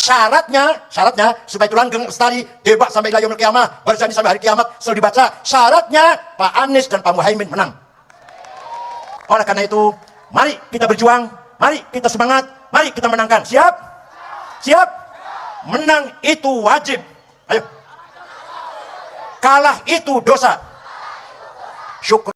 Syaratnya supaya itu langgeng lestari, debat sampai ila yaumil qiyamah, berjanji sampai hari kiamat, selalu dibaca. Syaratnya Pak Anies dan Pak Muhaimin menang. Oleh karena itu, mari kita berjuang, mari kita semangat, mari kita menangkan. Siap? Siap? Menang itu wajib. Ayo. Kalah itu dosa. Syukur.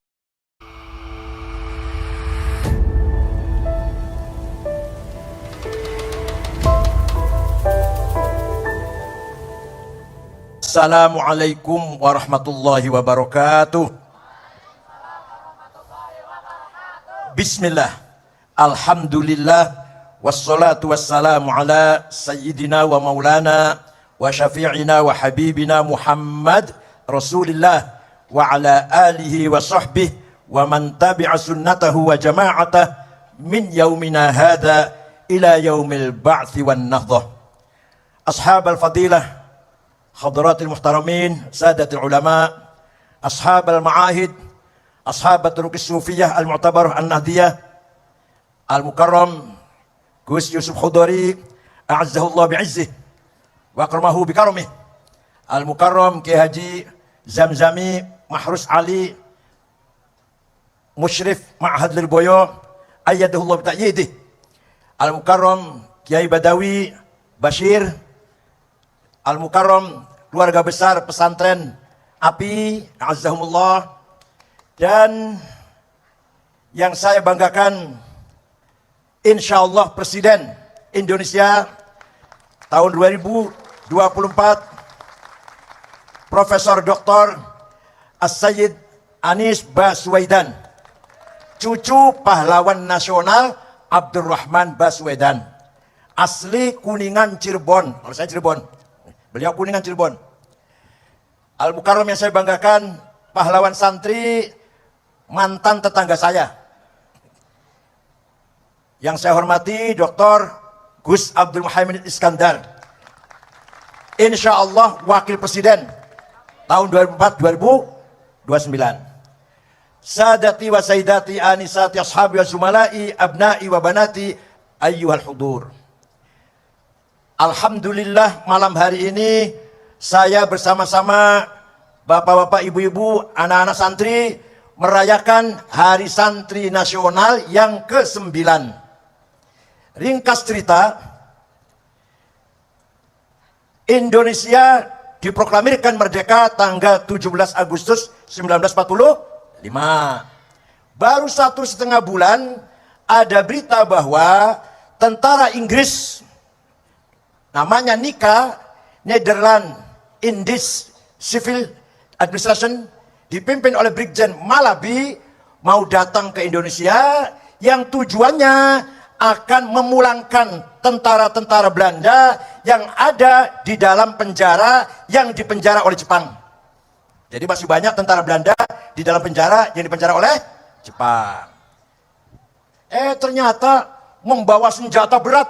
Assalamualaikum warahmatullahi wabarakatuh. Bismillah, alhamdulillah, wassalatu wassalamu ala sayyidina wa maulana wa syafi'ina wa habibina Muhammad Rasulillah wa ala alihi wa sahbihi wa man tabi'a sunnatahu wa jama'atah min yaumina hadha ila yaumil ba'thi wan nahdah. Ashab al-fadilah, hadratil muhtaramin, sadatil ulama, ashab al-ma'ahid, ashab at-turuqis sufiyah al-mu'tabarah an-nahdiyah, al-mukarram Gus Yusuf Khudari a'azzahullah bi'izzih wa akramahu bikaramih, al-mukarram Kiai Haji Zamzami Mahrus Ali Musyrif Ma'had Lirboyo ayyadahullah bita'yidih, al-mukarram Kiai Badawi Bashir, al-mukarram keluarga besar pesantren API a'azzahumullah, dan yang saya banggakan insyaallah Presiden Indonesia tahun 2024 Profesor Dr. As-Sayyid Anies Baswedan, cucu pahlawan nasional Abdurrahman Baswedan, asli Kuningan Cirebon. Kalau saya Cirebon, beliau Kuningan Cirebon. Al-Mukarram yang saya banggakan, pahlawan santri, mantan tetangga saya. Yang saya hormati Dr. Gus Abdul Muhaimin Iskandar, insya Allah Wakil Presiden tahun 2004-2029. Sadati wa sayyidati anisati ashabi wa zumalai abnai wa banati ayyuhal hudur. Alhamdulillah, malam hari ini saya bersama-sama bapak-bapak, ibu-ibu, anak-anak santri merayakan Hari Santri Nasional yang ke-9. Ringkas cerita, Indonesia diproklamirkan merdeka tanggal 17 Agustus 1945. Baru 1,5 bulan ada berita bahwa tentara Inggris, namanya NICA, Netherlands Indies Civil Administration, dipimpin oleh Brigjen Malabi, mau datang ke Indonesia yang tujuannya akan memulangkan tentara-tentara Belanda yang ada di dalam penjara, yang dipenjara oleh Jepang. Jadi masih banyak tentara Belanda di dalam penjara yang dipenjara oleh Jepang. Ternyata membawa senjata berat,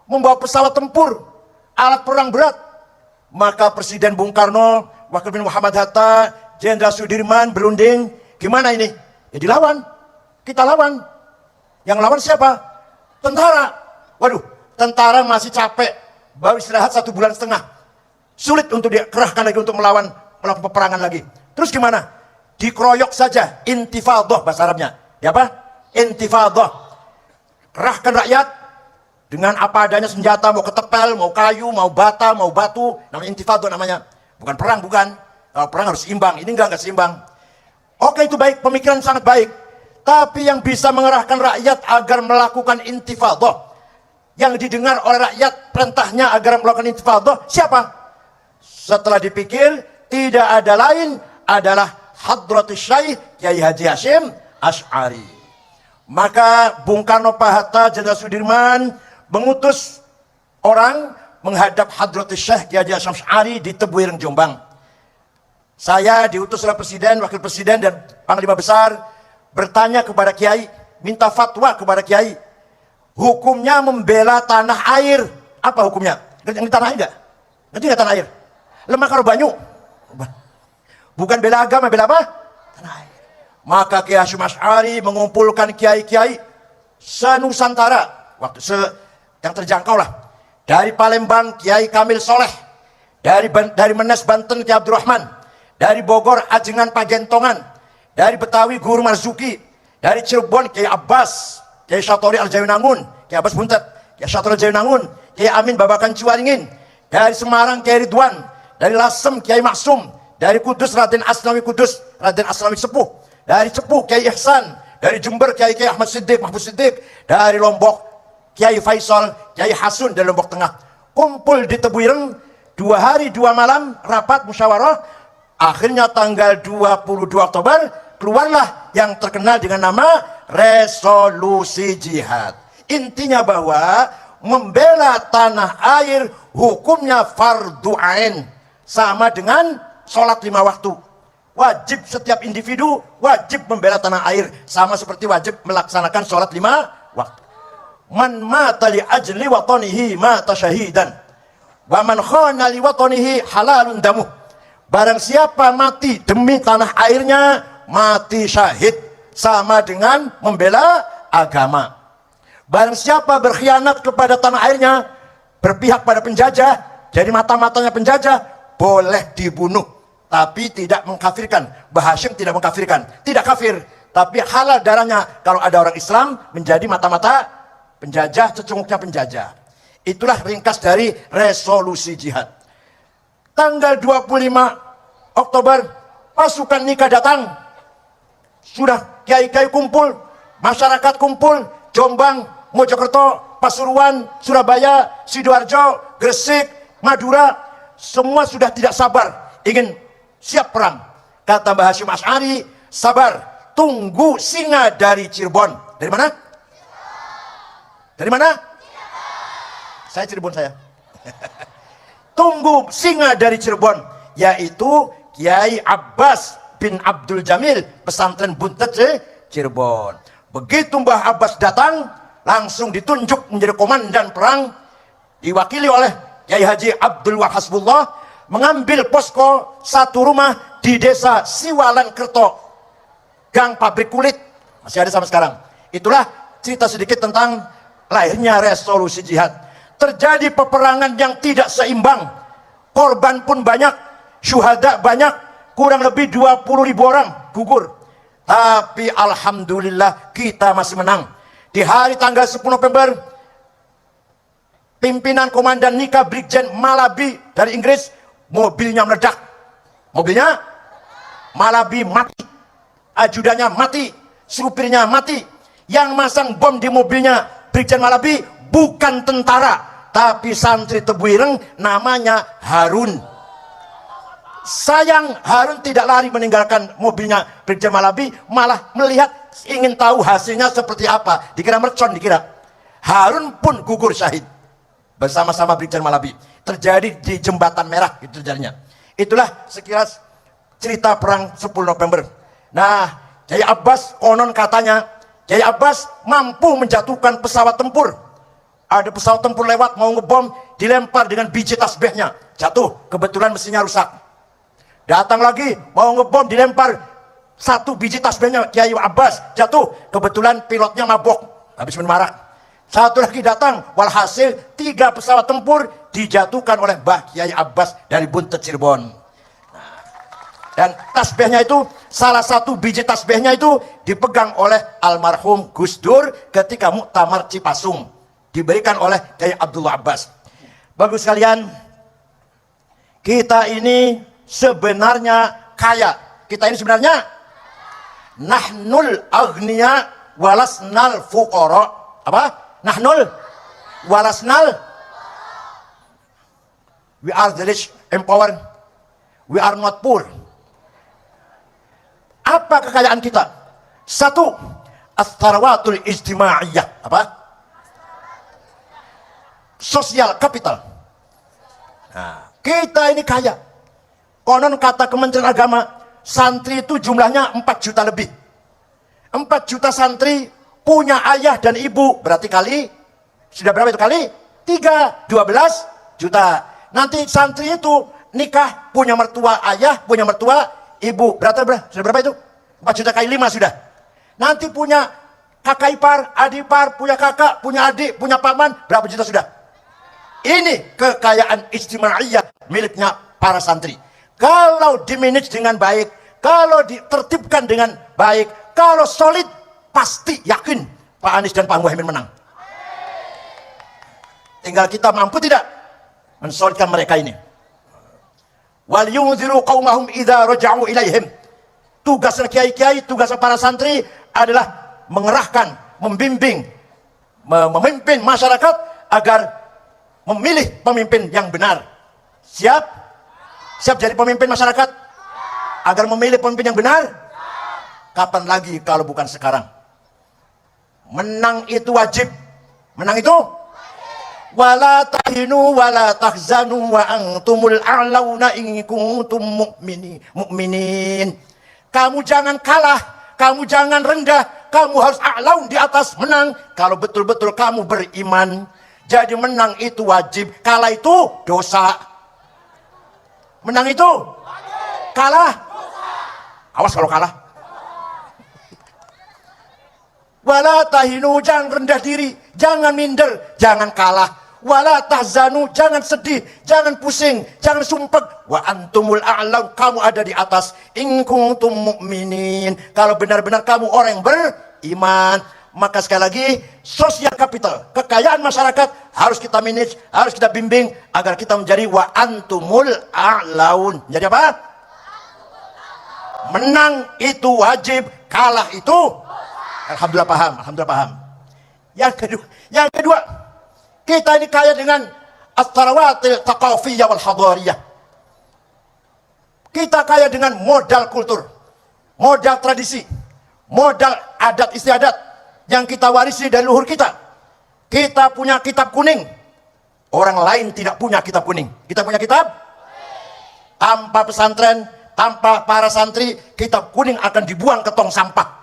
membawa pesawat tempur, alat perang berat. Maka Presiden Bung Karno, Wakil Presiden Muhammad Hatta, Jenderal Sudirman berunding, gimana ini? Ya dilawan, kita lawan. Yang lawan siapa? Tentara. Waduh, tentara masih capek, baru istirahat 1,5 bulan. Sulit untuk dikerahkan lagi untuk melakukan peperangan lagi. Terus gimana? Dikeroyok saja, intifadah bahasa Arabnya. Ya apa? Intifadah. Kerahkan rakyat dengan apa adanya senjata, mau ketepel, mau kayu, mau bata, mau batu, namanya intifadah namanya. Bukan perang, bukan. Kalau perang harus seimbang, ini enggak seimbang. Oke, itu baik, pemikiran sangat baik. Tapi yang bisa mengerahkan rakyat agar melakukan intifadah, yang didengar oleh rakyat perintahnya agar melakukan intifadah, siapa? Setelah dipikir, tidak ada lain adalah Hadratus Syekh Kiai Haji Hasyim Asy'ari. Maka Bung Karno, Pak Hatta, Jenderal Sudirman mengutus orang menghadap Hadratus Syekh Kiai Haji Hasyim Asy'ari di Tebuireng, Jombang. Saya diutus oleh Presiden, Wakil Presiden, dan Panglima Besar bertanya kepada Kiai, minta fatwa kepada Kiai. Hukumnya membela tanah air. Apa hukumnya? Ngerti tanah air enggak? Ngerti enggak tanah air? Lemah karo banyu. Bukan bela agama, bela apa? Tanah air. Maka Kiai Hasyim Asy'ari mengumpulkan kiai-kiai se-Nusantara, yang terjangkau lah, Dari Palembang Kiai Kamil Soleh, dari Menes Banten Kiai Abdurrahman, dari Bogor Ajengan Pagentongan, dari Betawi Guru Marzuki, dari Cirebon Kiai Abbas, Kiai Satori Al-Jayunangun, Kiai Abbas Buntet, Kiai Satori Al-Jayunangun, Kiai Amin Babakan Ciwaringin, dari Semarang Kiai Ridwan, dari Lasem Kiai Maksum, dari Kudus Raden Asnawi Kudus, Raden Asnawi Sepuh, dari Cepuh Kiai Ihsan, dari Jember Kiai Ahmad Siddiq, Mahfud Siddiq, dari Lombok Kiai Faisal, Kiai Hasun dari Lombok Tengah. Kumpul di Tebuireng 2 hari 2 malam rapat musyawarah. Akhirnya tanggal 22 Oktober keluarlah yang terkenal dengan nama resolusi jihad. Intinya bahwa membela tanah air hukumnya fardu ain, sama dengan sholat 5 waktu. Wajib setiap individu wajib membela tanah air, sama seperti wajib melaksanakan sholat 5 waktu. Man mata li ajli watanihi mata syahidan, wa man khana li watanihi halalun damuh. Barang siapa mati demi tanah airnya mati syahid, sama dengan membela agama. Barang siapa berkhianat kepada tanah airnya, berpihak pada penjajah, jadi mata-matanya penjajah, boleh dibunuh, tapi tidak mengkafirkan. Mbah Hashim tidak mengkafirkan, tidak kafir, tapi halal darahnya kalau ada orang Islam menjadi mata-mata penjajah, cecunguknya penjajah. Itulah ringkas dari resolusi jihad. Tanggal 25 Oktober pasukan nikah datang. Sudah kiai-kiai kumpul, masyarakat kumpul, Jombang, Mojokerto, Pasuruan, Surabaya, Sidoarjo, Gresik, Madura, semua sudah tidak sabar ingin siap perang. Kata Mbah Hashim Asy'ari, sabar, tunggu singa dari Cirebon. Dari mana? Dari mana? Saya Cirebon saya. Tunggu singa dari Cirebon, yaitu Kiai Abbas bin Abdul Jamil, pesantren Buntet Cirebon. Begitu Mbah Abbas datang, langsung ditunjuk menjadi komandan perang, diwakili oleh Kiai Haji Abdul Wahasbullah, mengambil posko satu rumah di desa Siwalan Kerto, Gang Pabrik Kulit, masih ada sampai sekarang. Itulah cerita sedikit tentang lahirnya resolusi jihad. Terjadi peperangan yang tidak seimbang, korban pun banyak, syuhada banyak, kurang lebih 20.000 orang gugur. Tapi alhamdulillah kita masih menang. Di hari tanggal 10 November, pimpinan komandan nikah Brigjen Malabi dari Inggris, mobilnya meledak. Mobilnya Malabi mati, ajudannya mati, supirnya mati. Yang masang bom di mobilnya Brigjen Malabi bukan tentara, tapi santri Tebuireng, namanya Harun. Sayang Harun tidak lari meninggalkan mobilnya Brigjen Malabi, malah melihat, ingin tahu hasilnya seperti apa. Dikira mercon, dikira. Harun pun gugur syahid bersama-sama Brigjen Malabi. Terjadi di Jembatan Merah, itu terjadinya. Itulah sekilas cerita perang 10 November. Nah, Kiai Abbas konon katanya, Kiai Abbas mampu menjatuhkan pesawat tempur. Ada pesawat tempur lewat mau ngebom, dilempar dengan biji tasbihnya, jatuh, kebetulan mesinnya rusak. Datang lagi mau ngebom, dilempar satu biji tasbihnya Kiai Abbas, jatuh, kebetulan pilotnya mabok habis minum arak. Satu lagi datang, walhasil 3 pesawat tempur dijatuhkan oleh Mbah Kiai Abbas dari Buntet Cirebon. Dan tasbihnya itu, salah satu biji tasbihnya itu dipegang oleh almarhum Gus Dur ketika Muktamar Cipasung, diberikan oleh Kiai Abdullah Abbas. Bagus sekalian, kita ini sebenarnya kaya. Kita ini sebenarnya nahnul aghniya walasnal fuqara. Apa? Nahnul walasnal, we are the rich empowered, we are not poor. Apa kekayaan kita? Satu, as-sarwatul ijtimaiyah. Apa? Sosial kapital. Nah, kita ini kaya. Konon kata Kementerian Agama, santri itu jumlahnya 4 juta lebih. 4 juta santri punya ayah dan ibu, berarti kali, sudah berapa itu kali? 3, 12 juta. Nanti santri itu nikah, punya mertua ayah, punya mertua ibu, berarti berapa? Sudah berapa itu? 4 juta kali 5 sudah. Nanti punya kakak ipar, adik ipar, punya kakak, punya adik, punya paman, berapa juta sudah? Ini kekayaan istimewa miliknya para santri. Kalau dimanage dengan baik, kalau ditertibkan dengan baik, kalau solid, pasti yakin Pak Anies dan Pak Muhaimin menang. Tinggal kita mampu tidak mensolidkan mereka ini. Wal yunziru qaumahum idza raja'u ilaihim. Tugas kiai-kiai, tugas para santri adalah mengerahkan, membimbing, memimpin masyarakat agar memilih pemimpin yang benar. Siap? Siap jadi pemimpin masyarakat? Agar memilih pemimpin yang benar? Kapan lagi kalau bukan sekarang? Menang itu wajib. Menang itu wala tahinu wala tahzanu wa antumul a'launa in kuntum mu'minin. Kamu jangan kalah, kamu jangan rendah, kamu harus a'laun, di atas, menang kalau betul-betul kamu beriman. Jadi menang itu wajib, kalah itu dosa. Menang itu kalah, awas kalau kalah. Wala tahinu, jangan rendah diri, jangan minder, jangan kalah. Wala tahzanu, jangan sedih, jangan pusing, jangan sumpek. Wa antumul a'lam, kamu ada di atas. In kuntum mu'minin, kalau benar-benar kamu orang yang beriman. Maka sekali lagi, sosial capital, kekayaan masyarakat harus kita manage, harus kita bimbing agar kita menjadi wa antumul a'laun. Jadi apa? Menang itu wajib, kalah itu alhamdulillah paham, alhamdulillah paham. Yang kedua, kita ini kaya dengan as-sarawatil thaqafiyah wal hadariyah. Kita kaya dengan modal kultur, modal tradisi, modal adat istiadat yang kita warisi dari luhur kita. Kita punya kitab kuning, orang lain tidak punya kitab kuning. Kita punya kitab. Tanpa pesantren, tanpa para santri, kitab kuning akan dibuang ke tong sampah.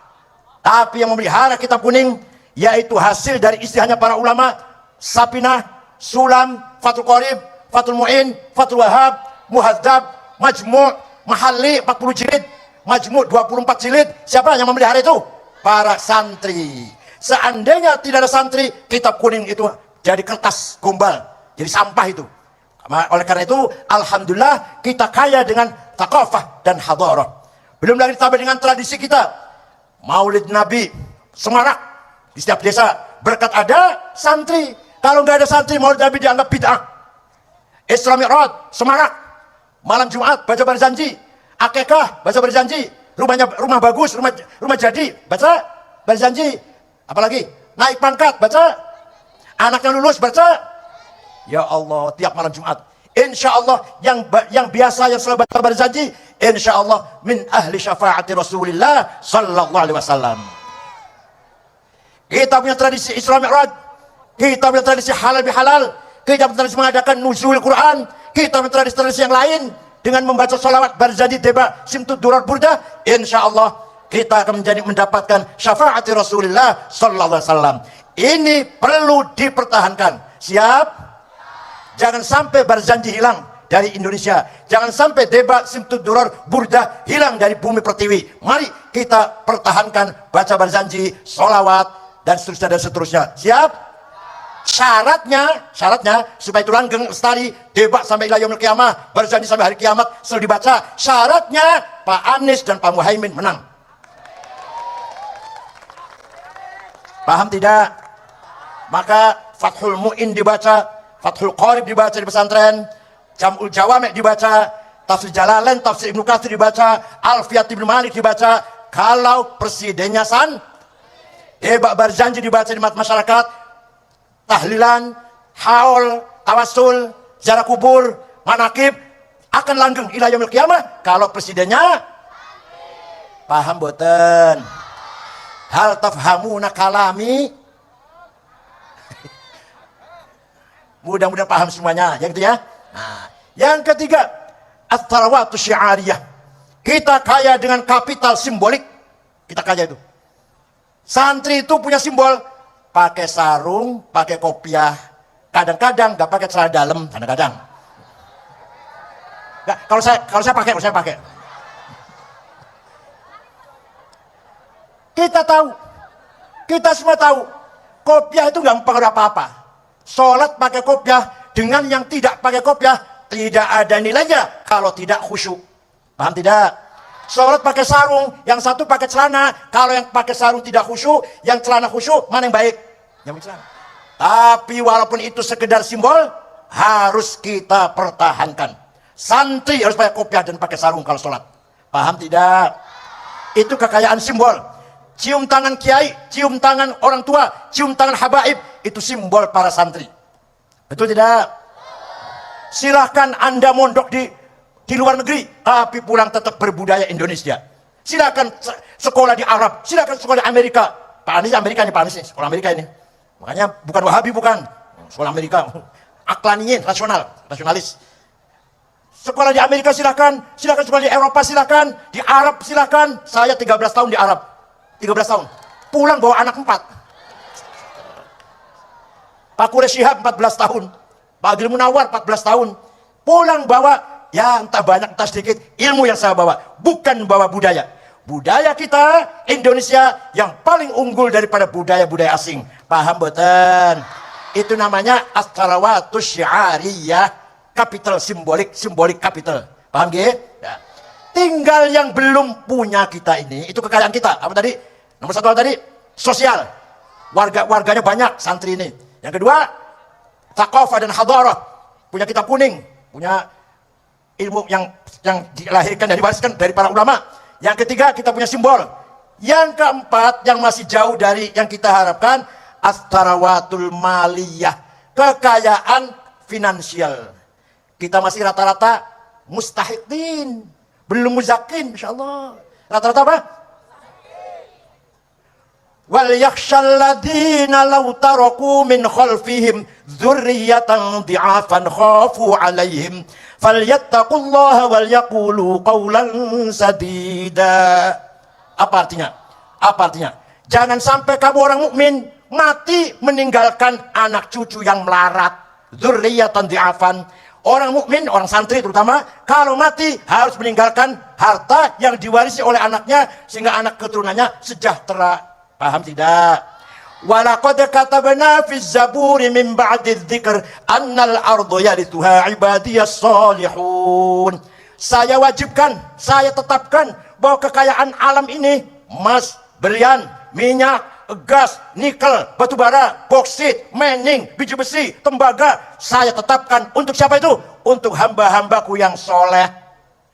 Tapi yang memelihara kitab kuning, yaitu hasil dari istihadnya para ulama, Sapinah, Sulam, Fathul Qorib, Fathul Mu'in, Fathul Wahab, Muhadzab, Majmu', Mahalli 40 jilid, Majmu' 24 jilid. Siapa yang memelihara itu? Para santri. Seandainya tidak ada santri, kitab kuning itu jadi kertas gombal, jadi sampah itu. Oleh karena itu, alhamdulillah kita kaya dengan thaqafah dan hadarah. Belum lagi ditambah dengan tradisi kita. Maulid Nabi, semarak di setiap desa, berkat ada santri. Kalau nggak ada santri, Maulid Nabi dianggap bid'ah. Isra Mi'raj, semarak. Malam Jumat, baca berjanji. Akekah, baca berjanji. Rumah bagus, rumah jadi, baca berjanji. Apalagi naik pangkat, baca. Anaknya lulus, baca. Ya Allah, tiap malam Jumat. Insya Allah yang biasa yang selalu baca berjanji, insya Allah min ahli syafaati Rasulillah sallallahu alaihi wasallam. Kita punya tradisi Isra Mi'raj, kita punya tradisi halal bihalal, kita punya tradisi mengadakan nuzul Quran, kita punya tradisi yang lain dengan membaca salawat berjanji deba simtud durar burdah. Insya Allah kita akan mendapatkan syafaati Rasulullah sallallahu alaihi wasallam. Ini perlu dipertahankan. Siap? Jangan sampai berjanji hilang dari Indonesia. Jangan sampai deba simtud durar burdah hilang dari bumi pertiwi. Mari kita pertahankan baca berjanji, salawat dan seterusnya. Siap? Syaratnya supaya itu langgeng lestari, debat sampai ila yaumil qiyamah, berjanji sampai hari kiamat selalu dibaca. Syaratnya Pak Anies dan Pak Muhaimin menang. Paham tidak? Maka Fathul Mu'in dibaca, Fathul Qorib dibaca di pesantren, Jam'ul Jawami' dibaca, Tafsir Jalalain, Tafsir Ibnu Katsir dibaca, Alfiyat Ibnu Malik dibaca. Kalau presidennya debat berjanji dibaca di masyarakat, tahlilan, haul, tawasul, ziarah kubur, manakib akan langgeng ila yaumil qiyamah kalau presidennya paham boten. Hal tafhamuna kalami. Mudah-mudahan paham semuanya, ya gitu ya. Nah, yang ketiga, at-tarawatu syiariyah. Kita kaya dengan kapital simbolik. Kita kaya itu. Santri itu punya simbol. Pakai sarung, pakai kopiah, kadang-kadang nggak pakai celana dalam, kadang-kadang. Nggak, kalau saya pakai. Kita tahu, kita semua tahu, kopiah itu nggak mempengaruhi apa-apa. Sholat pakai kopiah dengan yang tidak pakai kopiah tidak ada nilainya kalau tidak khusyuk. Paham tidak? Sholat pakai sarung, yang satu pakai celana. Kalau yang pakai sarung tidak khusyuk, yang celana khusyuk, mana yang baik? Yang celana. Tapi walaupun itu sekedar simbol, harus kita pertahankan. Santri harus pakai kopiah dan pakai sarung kalau sholat. Paham tidak? Itu kekayaan simbol. Cium tangan kiai, cium tangan orang tua, cium tangan habaib, itu simbol para santri. Betul tidak? Silahkan Anda mondok di luar negeri, tapi pulang tetap berbudaya Indonesia. Silahkan sekolah di Arab, silahkan sekolah di Amerika. Pak Anies Amerika nih, Pak Anies nih, sekolah Amerika ini. Makanya bukan Wahabi, bukan. Sekolah Amerika. Aklaniyin, nasionalis. Sekolah di Amerika silahkan sekolah di Eropa silahkan, di Arab silahkan. Saya 13 tahun di Arab. 13 tahun. Pulang bawa anak 4. Pak Quraish Shihab 14 tahun. Pak Agil Munawar 14 tahun. Pulang bawa, ya entah banyak entah sedikit, ilmu yang saya bawa. Bukan bawa budaya. Budaya kita, Indonesia, yang paling unggul daripada budaya-budaya asing. Paham betul? Itu namanya as-salawatus syiariyah. Kapital, simbolik kapital. Paham gak? Ya. Tinggal yang belum punya kita ini, itu kekayaan kita. Apa tadi? Nomor satu tadi, sosial. Warganya banyak, santri ini. Yang kedua, thaqafah dan hadarah. Punya kitab kuning, punya ilmu yang dilahirkan dan diwariskan dari para ulama. Yang ketiga, kita punya simbol. Yang keempat, yang masih jauh dari yang kita harapkan, as-tarawatul maliyah. Kekayaan finansial. Kita masih rata-rata mustahidin, belum muzakin, insyaallah. Rata-rata apa? Wal yakhshal ladina law taraku min khalfihim dzurriyyatan dhi'afan khafu 'alaihim falyattaqullaha wal yaqulu qawlan sadida. Apa artinya? Jangan sampai kamu orang mukmin mati meninggalkan anak cucu yang melarat. Dzurriyyatan dhi'afan. Orang mukmin, orang santri terutama, kalau mati harus meninggalkan harta yang diwarisi oleh anaknya sehingga anak keturunannya sejahtera. Paham tidak? Walaqad katabna fi zaburi min ba'di dzikr annal ardu yarithuha ibadiyas salihun. Saya wajibkan, saya tetapkan bahwa kekayaan alam ini emas, berlian, minyak, gas, nikel, batu bara, boksit, mening, biji besi, tembaga, saya tetapkan untuk siapa itu? Untuk hamba-hambaku yang soleh.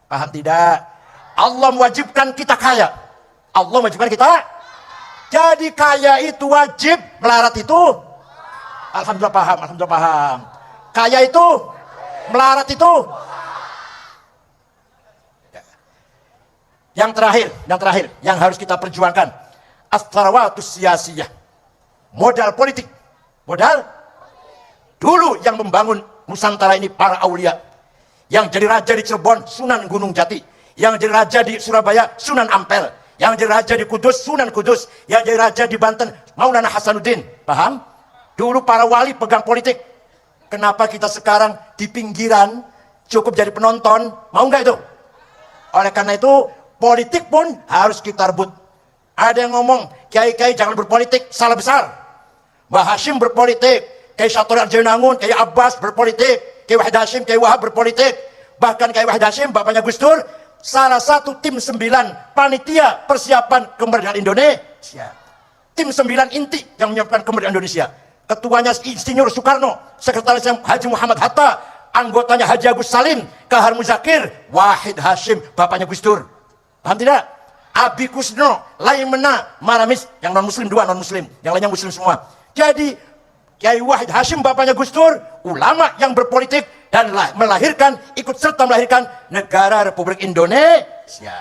Paham tidak? Allah mewajibkan kita kaya. Allah mewajibkan kita. Jadi kaya itu wajib, melarat itu. Alhamdulillah paham. Kaya itu, melarat itu. Yang terakhir, yang harus kita perjuangkan. As-sarawatus siyasiyah. Modal politik. Modal dulu yang membangun Nusantara ini para aulia. Yang jadi raja di Cirebon, Sunan Gunung Jati. Yang jadi raja di Surabaya, Sunan Ampel. Yang jadi raja di Kudus, Sunan Kudus. Yang jadi raja di Banten, Maulana Hasanuddin. Paham? Dulu para wali pegang politik. Kenapa kita sekarang di pinggiran cukup jadi penonton? Mau nggak itu? Oleh karena itu, politik pun harus kita rebut. Ada yang ngomong, kiai-kiai jangan berpolitik, salah besar. Mbah Hashim berpolitik, Kiai Sattori Arjanangun, Kiai Abbas berpolitik, Kiai Wahid Hashim, Kiai Wahab berpolitik. Bahkan Kiai Wahid Hashim, bapaknya Gus Dur, salah satu tim 9 panitia persiapan kemerdekaan Indonesia. Tim 9 inti yang menyiapkan kemerdekaan Indonesia. Ketuanya Insinyur Soekarno, sekretarisnya Haji Muhammad Hatta, anggotanya Haji Agus Salim, Kahar Muzakir, Wahid Hashim, bapaknya Gus Dur. Paham tidak? Abi Kusno, Laimena, Maramis, yang non-muslim 2 non-muslim, yang lainnya muslim semua. Jadi Kiai Wahid Hashim bapaknya Gus Dur, ulama yang berpolitik dan melahirkan, ikut serta melahirkan negara Republik Indonesia.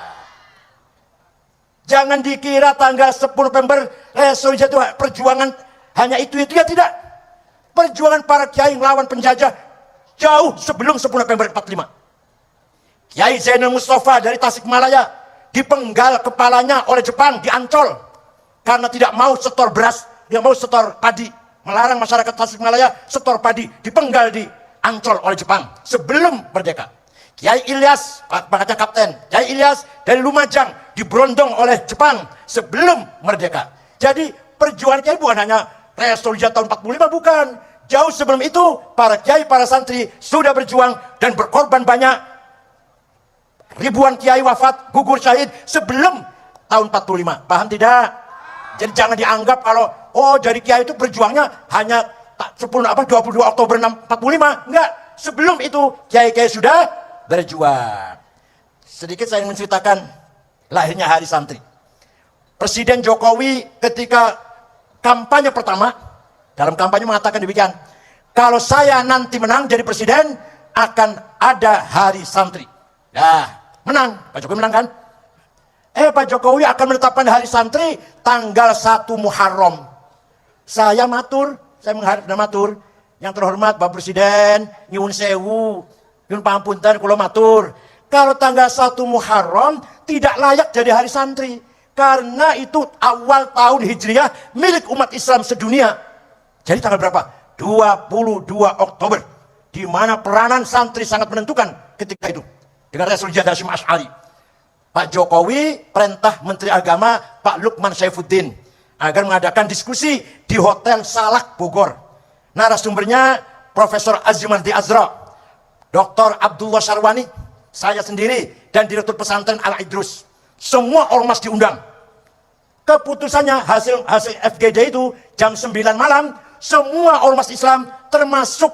Jangan dikira tanggal 10 November resolusi itu perjuangan hanya itu ya, tidak. Perjuangan para kiai melawan penjajah jauh sebelum 10 November 45. Kiai Zainal Mustafa dari Tasikmalaya dipenggal kepalanya oleh Jepang di Ancol karena tidak mau setor beras, tidak mau setor padi, melarang masyarakat Tasikmalaya setor padi, dipenggal di Ancol oleh Jepang sebelum merdeka. Kiai Ilyas, bakatnya kapten, Kiai Ilyas dari Lumajang diberondong oleh Jepang sebelum merdeka. Jadi perjuangan kiai bukan hanya resolusi tahun 45, bukan. Jauh sebelum itu, para kiai, para santri sudah berjuang dan berkorban banyak. Ribuan kiai wafat, gugur syahid sebelum tahun 45. Paham tidak? Jadi jangan dianggap kalau dari kiai itu berjuangnya hanya 22 Oktober 45. Enggak. Sebelum itu kiai-kiai sudah berjuang. Sedikit saya ingin menceritakan lahirnya Hari Santri. Presiden Jokowi ketika kampanye pertama, dalam kampanye mengatakan demikian, kalau saya nanti menang jadi presiden, akan ada Hari Santri. Ya, menang. Pak Jokowi menang kan? Pak Jokowi akan menetapkan Hari Santri tanggal 1 Muharram. Saya menghadap dan matur, yang terhormat Bapak Presiden, nyuwun sewu, nyuwun pangapunten, kula matur. Kalau tanggal 1 Muharram tidak layak jadi Hari Santri. Karena itu awal tahun Hijriah milik umat Islam sedunia. Jadi tanggal berapa? 22 Oktober. Di mana peranan santri sangat menentukan ketika itu. Dengan Rasul Hasyim Asy'ari. Pak Jokowi perintah Menteri Agama Pak Lukman Saifuddin agar mengadakan diskusi di Hotel Salak Bogor. Narasumbernya Profesor Azimardi Azra, Dr. Abdullah Sarwani, saya sendiri, dan Direktur Pesantren Al-Idrus. Semua ormas diundang. Keputusannya hasil FGD itu jam 9 malam, semua ormas Islam termasuk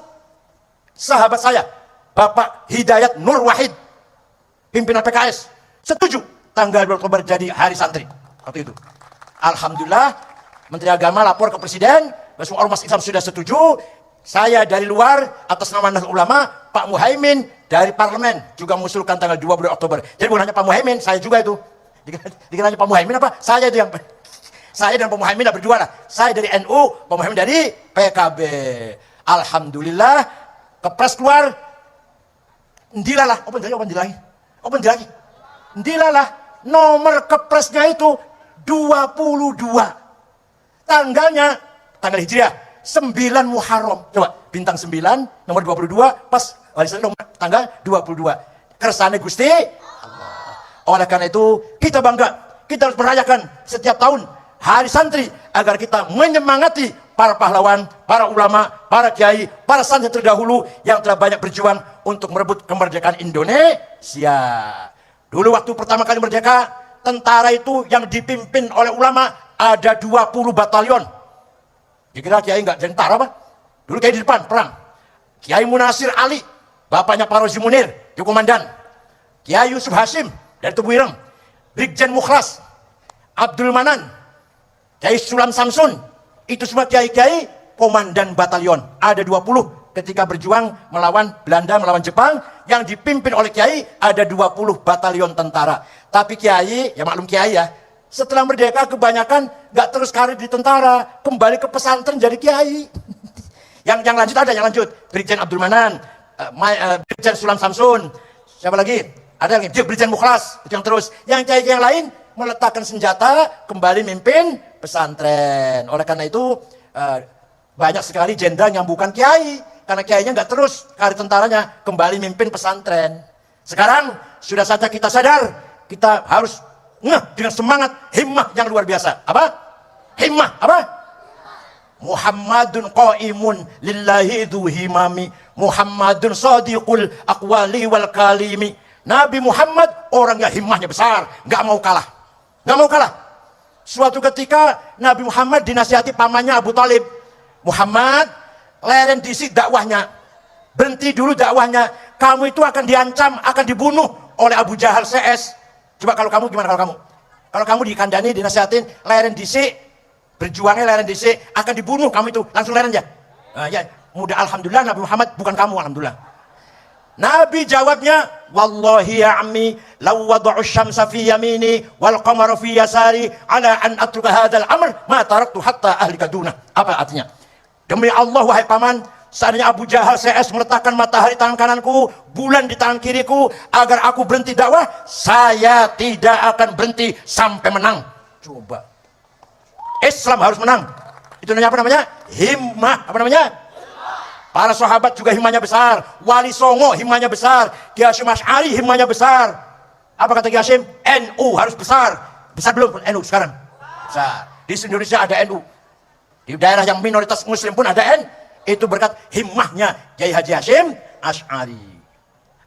sahabat saya, Bapak Hidayat Nur Wahid, pimpinan PKS, setuju tanggal 2 Oktober jadi Hari Santri waktu itu. Alhamdulillah, Menteri Agama lapor ke Presiden, semua ormas Islam sudah setuju. Saya dari luar atas nama Nahdlatul Ulama, Pak Muhaimin dari parlemen juga mengusulkan tanggal 22 Oktober. Jadi bukan hanya Pak Muhaimin, saya juga itu. Dikira Pak Muhaimin apa? Saya itu yang saya dan Pak Muhaimin berdua lah. Saya dari NU, Pak Muhaimin dari PKB. Alhamdulillah, kepres keluar. Ndilalah, Ndilalah, nomor kepresnya itu 22. Tanggal Hijriah 9 Muharram. Coba bintang 9 nomor 22 pas warisan nomor tanggal 22. Kersane Gusti Allah. Oleh karena itu kita bangga, kita harus merayakan setiap tahun Hari Santri agar kita menyemangati para pahlawan, para ulama, para kiai, para santri terdahulu yang telah banyak berjuang untuk merebut kemerdekaan Indonesia. Dulu waktu pertama kali merdeka, tentara itu yang dipimpin oleh ulama ada 20 batalion. Dikira kiai enggak jadi tentara, Pak? Dulu kiai di depan perang. Kiai Munasir Ali, bapaknya Pak Rozi Munir, jadi komandan. Kiai Yusuf Hasyim dari Tubuh Ireng, Brigjen Mukhlas, Abdul Manan, Kiai Sulam Samsun, itu semua kiai-kiai komandan batalion. Ada 20 ketika berjuang melawan Belanda, melawan Jepang, yang dipimpin oleh kiai ada 20 batalion tentara. Tapi kiai, ya maklum kiai ya, setelah merdeka kebanyakan nggak terus karir di tentara, kembali ke pesantren jadi kiai. yang lanjut ada, yang lanjut Brigjen Abdul Manan, Brigjen Sulam Samsun, siapa lagi? Ada lagi Brigjen Mukhlas, itu yang terus. Yang kiai yang lain meletakkan senjata, kembali mimpin pesantren. Oleh karena itu banyak sekali jenderal yang bukan kiai, karena kiainya nggak terus karir tentaranya, kembali mimpin pesantren. Sekarang sudah saja kita sadar, kita harus dengan semangat, himmah yang luar biasa. Apa? Himmah, apa? Muhammadun qaimun lillahi dhu himami, Muhammadun sadiqul aqwali wal kalimi. Nabi Muhammad orang yang himmahnya besar, nggak mau kalah. Nggak mau kalah. Suatu ketika Nabi Muhammad dinasihati pamannya Abu Talib. Muhammad, leren disik dakwahnya. Berhenti dulu dakwahnya. Kamu itu akan diancam, akan dibunuh oleh Abu Jahal CS. Coba kalau kamu gimana kalau kamu? Kalau kamu dikandani, dinasihatin, leren disik, berjuangnya leren disik, akan dibunuh kamu itu. Langsung leren ya? Ya, mudah alhamdulillah Nabi Muhammad bukan kamu, alhamdulillah. Nabi jawabnya, wallahi ya ammi law wada'u syamsa fi yamini wal qamara fi yasari ala an atruka hadzal amr ma taraktu hatta ahlika duna. Apa artinya? Demi Allah wahai paman, seandainya Abu Jahal CS meletakkan matahari tangan kananku, bulan di tangan kiriku, agar aku berhenti dakwah, saya tidak akan berhenti sampai menang. Coba. Islam harus menang. Itu namanya apa namanya? Himmah. Apa namanya? Para sahabat juga himmahnya besar. Wali Songo himmahnya besar. Kiai Hasyim Asy'ari himmahnya besar. Apa kata Kiai Hasyim? NU harus besar. Besar belum NU sekarang? Besar. Di Indonesia ada NU. Di daerah yang minoritas muslim pun ada Itu berkat himmahnya Kiai Haji Hasyim Asy'ari.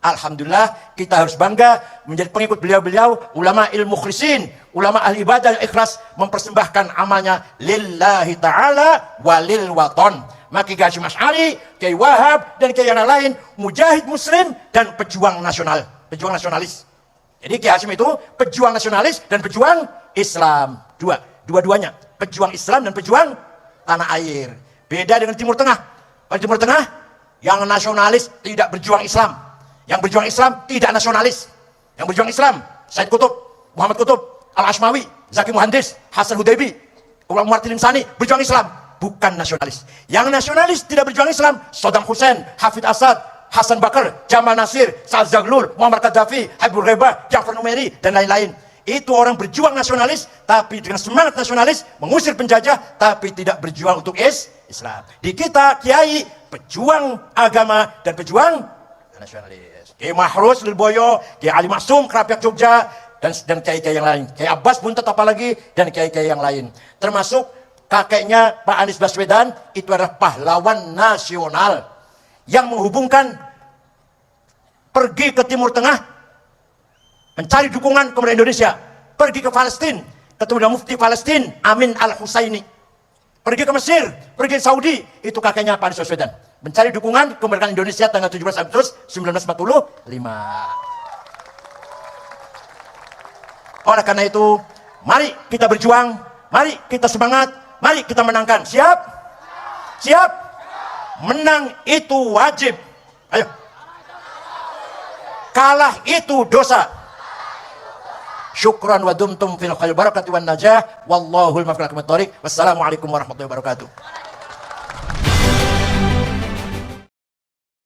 Alhamdulillah, kita harus bangga menjadi pengikut beliau-beliau, ulama ilmu mukhlisin, ulama ahli ibadah yang ikhlas mempersembahkan amalnya lillahi ta'ala walil waton. Maka Kiai Hasyim Asy'ari, Kiai Wahab, dan Kiai yang lain, mujahid muslim dan pejuang nasional, pejuang nasionalis. Jadi Kiai Hasyim itu pejuang nasionalis dan pejuang Islam. Dua-duanya, pejuang Islam dan pejuang tanah air. Beda dengan Timur Tengah. Pada Timur Tengah, yang nasionalis tidak berjuang Islam. Yang berjuang Islam tidak nasionalis. Yang berjuang Islam, Said Qutb, Muhammad Qutb, Al-Ashmawi, Zaki Muhandis, Hasan Hudaybi, Umar Martin Insani, berjuang Islam, bukan nasionalis. Yang nasionalis tidak berjuang Islam, Saddam Hussein, Hafid Asad, Hasan Bakar, Jamal Nasir, Sa'ad Zaglul, Muammar Gaddafi, Habibur Rebah, Ja'far Numeri, dan lain-lain. Itu orang berjuang nasionalis, tapi dengan semangat nasionalis, mengusir penjajah, tapi tidak berjuang untuk Islam. Di kita, kiai, pejuang agama dan pejuang nasionalis. Kiai Mahrus Lirboyo, Kiai Ali Maksum, Kerapiak Jogja, dan kiai-kiai yang lain. Kiai Abbas Buntet apalagi, dan kiai-kiai yang lain. Termasuk kakeknya Pak Anies Baswedan, itu adalah pahlawan nasional yang menghubungkan pergi ke Timur Tengah, mencari dukungan kepada Indonesia, pergi ke Palestina, ketemu dengan Mufti Palestina Amin Al-Husaini, pergi ke Mesir, pergi ke Saudi, itu kakeknya Pak Anies Baswedan, mencari dukungan kemerdekaan Indonesia tanggal 17 Agustus 1945. Oleh karena itu, mari kita berjuang, mari kita semangat, mari kita menangkan. Siap? Siap? Menang itu wajib. Ayo. Kalah itu dosa. Syukran wa dumtum fil khair barakati wan najah. Wallahul muwaffiq ila aqwamit thoriq. Wassalamualaikum warahmatullahi wabarakatuh.